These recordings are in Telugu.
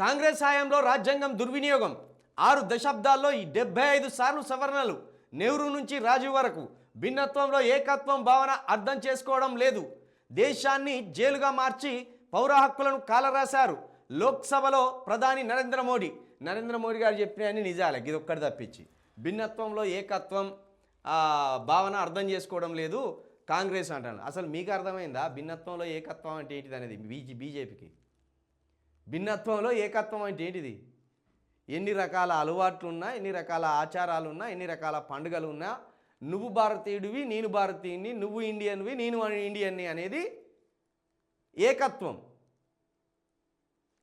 కాంగ్రెస్ హయాంలో రాజ్యాంగం దుర్వినియోగం 6 దశాబ్దాల్లో 75 సార్లు సవరణలు నెహ్రూ నుంచి రాజీవ్ వరకు భిన్నత్వంలో ఏకత్వం భావన అర్థం చేసుకోవడం లేదు దేశాన్ని జైలుగా మార్చి పౌర హక్కులను కాలరాశారు లోక్సభలో ప్రధాని నరేంద్ర మోడీ గారు చెప్పినవన్నీ నిజాలే ఇది ఒక్కటి తప్పించి భిన్నత్వంలో ఏకత్వం భావన అర్థం చేసుకోవడం లేదు కాంగ్రెస్ అంటాను అసలు మీకు అర్థమైందా భిన్నత్వంలో ఏకత్వం అంటే ఏంటిది అనేది బీజేపీకి భిన్నత్వంలో ఏకత్వం అంటే ఏంటిది ఎన్ని రకాల అలవాట్లు ఉన్నా ఎన్ని రకాల ఆచారాలు ఉన్నా ఎన్ని రకాల పండుగలు ఉన్నా నువ్వు భారతీయుడివి నేను భారతీయుని నువ్వు ఇండియన్వి నేను ఇండియన్ని అనేది ఏకత్వం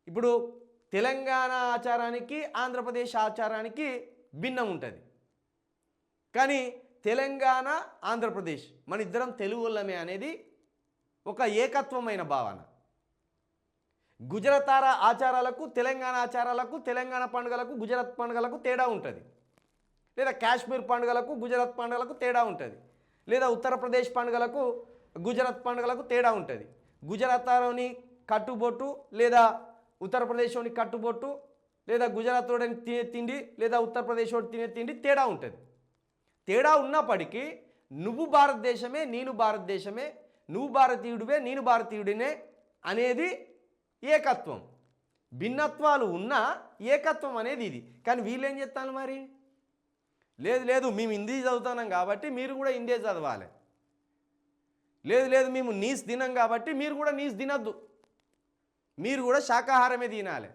ఇప్పుడు తెలంగాణ ఆచారానికి ఆంధ్రప్రదేశ్ ఆచారానికి భిన్నం ఉంటుంది కానీ తెలంగాణ ఆంధ్రప్రదేశ్ మన ఇద్దరం తెలుగులమే అనేది ఒక ఏకత్వమైన భావన గుజరాత్ ఆచారాలకు తెలంగాణ ఆచారాలకు తెలంగాణ పండుగలకు గుజరాత్ పండుగలకు తేడా ఉంటుంది లేదా కాశ్మీర్ పండుగలకు గుజరాత్ పండుగలకు తేడా ఉంటుంది లేదా ఉత్తరప్రదేశ్ పండుగలకు గుజరాత్ పండుగలకు తేడా ఉంటుంది గుజరాత్లోని కట్టుబొట్టు లేదా ఉత్తరప్రదేశ్లోని కట్టుబొట్టు లేదా గుజరాత్లోని తినే తిండి లేదా ఉత్తరప్రదేశ్లో తినే తిండి తేడా ఉంటుంది తేడా ఉన్నప్పటికీ నువ్వు భారతదేశమే నేను భారతదేశమే నువ్వు భారతీయుడివే నేను భారతీయుడినే అనేది ఏకత్వం భిన్నత్వాలు ఉన్నా ఏకత్వం అనేది ఇది కానీ వీళ్ళు ఏం చెప్తాను మరి లేదు మేము హిందీ చదువుతున్నాం కాబట్టి మీరు కూడా హిందీ చదవాలి లేదు మేము నీస్ తినం కాబట్టి మీరు కూడా నీస్ తినద్దు మీరు కూడా శాకాహారమే తినాలి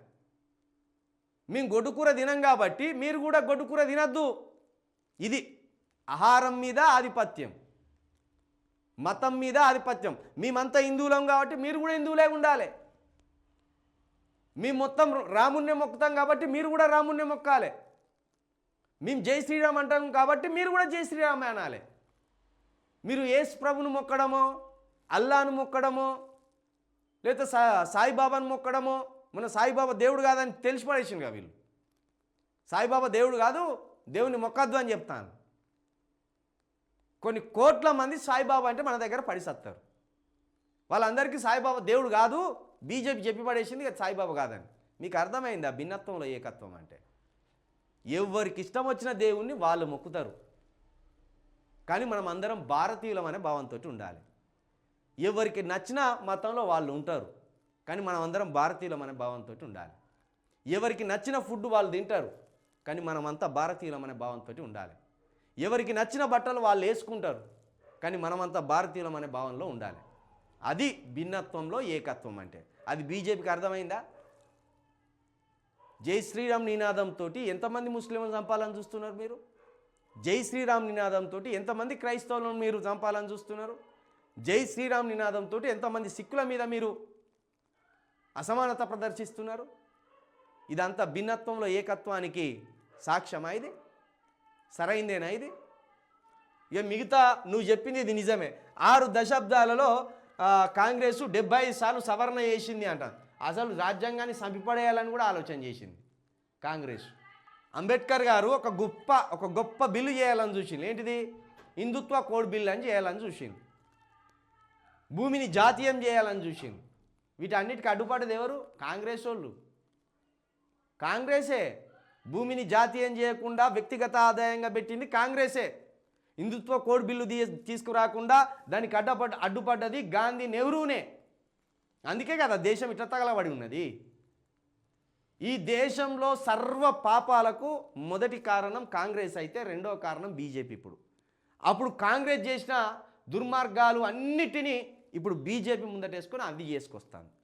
మేము గొడ్డుకూర తినం కాబట్టి మీరు కూడా గొడ్డుకూర తినద్దు ఇది ఆహారం మీద ఆధిపత్యం మతం మీద ఆధిపత్యం మేమంతా హిందువులం కాబట్టి మీరు కూడా హిందువులే ఉండాలి మేము మొత్తం రాముణ్ణే మొక్కుతాం కాబట్టి మీరు కూడా రాముణ్ణే మొక్కాలి మేము జై శ్రీరామ్ అంటాం కాబట్టి మీరు కూడా జై శ్రీరామ్ అనాలి మీరు యేసు ప్రభును మొక్కడమో అల్లాను మొక్కడమో లేదా సాయిబాబాను మొక్కడమో మన సాయిబాబా దేవుడు కాదని తెలిసి పడేసిందిగా వీళ్ళు సాయిబాబా దేవుడు కాదు దేవుని మొక్కద్దు అని చెప్తాను కొన్ని కోట్ల మంది సాయిబాబా అంటే మన దగ్గర పడిసత్తారు వాళ్ళందరికీ సాయిబాబా దేవుడు కాదు బీజేపీ చెప్పి పడేసింది సాయిబాబా కాదని మీకు అర్థమైందా భిన్నత్వంలో ఏకత్వం అంటే ఎవరికి ఇష్టం వచ్చిన దేవుణ్ణి వాళ్ళు మొక్కుతారు కానీ మనం అందరం భారతీయులం అనే భావంతో ఉండాలి ఎవరికి నచ్చిన మతంలో వాళ్ళు ఉంటారు కానీ మనం అందరం భారతీయులం అనే భావంతో ఉండాలి ఎవరికి నచ్చిన ఫుడ్ వాళ్ళు తింటారు కానీ మనమంతా భారతీయులం అనే భావంతో ఉండాలి ఎవరికి నచ్చిన బట్టలు వాళ్ళు వేసుకుంటారు కానీ మనమంతా భారతీయులం అనే భావనలో ఉండాలి అది భిన్నత్వంలో ఏకత్వం అంటే అది బీజేపీకి అర్థమైందా జై శ్రీరామ్ నినాదంతో ఎంతమంది ముస్లింలు చంపాలని చూస్తున్నారు మీరు జై శ్రీరామ్ నినాదంతో ఎంతమంది క్రైస్తవులను మీరు చంపాలని చూస్తున్నారు జై శ్రీరామ్ నినాదంతో ఎంతమంది సిక్కుల మీద మీరు అసమానత ప్రదర్శిస్తున్నారు ఇదంతా భిన్నత్వంలో ఏకత్వానికి సాక్ష్యమా ఇది సరైందేనా ఇది ఇక మిగతా నువ్వు చెప్పింది ఇది నిజమే 6 దశాబ్దాలలో కాంగ్రెస్ 75 సార్లు సవరణ చేసింది అంటారు అసలు రాజ్యాంగాన్ని చంపిపడేయాలని కూడా ఆలోచన చేసింది కాంగ్రెస్ అంబేద్కర్ గారు ఒక గొప్ప బిల్లు చేయాలని చూసింది ఏంటిది హిందుత్వ కోడ్ బిల్ అని చేయాలని చూసింది భూమిని జాతీయం చేయాలని చూసింది వీటన్నిటికీ అడ్డుపడ్డది ఎవరు కాంగ్రెస్ వాళ్ళు కాంగ్రెసే భూమిని జాతీయం చేయకుండా వ్యక్తిగత ఆదాయంగా పెట్టింది కాంగ్రెసే హిందుత్వ కోడ్ బిల్లు తీసుకురాకుండా దానికి అడ్డుపడ్డది గాంధీ నెహ్రూనే అందుకే కదా దేశం ఇట్లా తగలబడి ఉన్నది ఈ దేశంలో సర్వ పాపాలకు మొదటి కారణం కాంగ్రెస్ అయితే రెండో కారణం బీజేపీ అప్పుడు కాంగ్రెస్ చేసిన దుర్మార్గాలు అన్నిటినీ ఇప్పుడు బీజేపీ ముందటేసుకొని అది చేసుకొస్తాను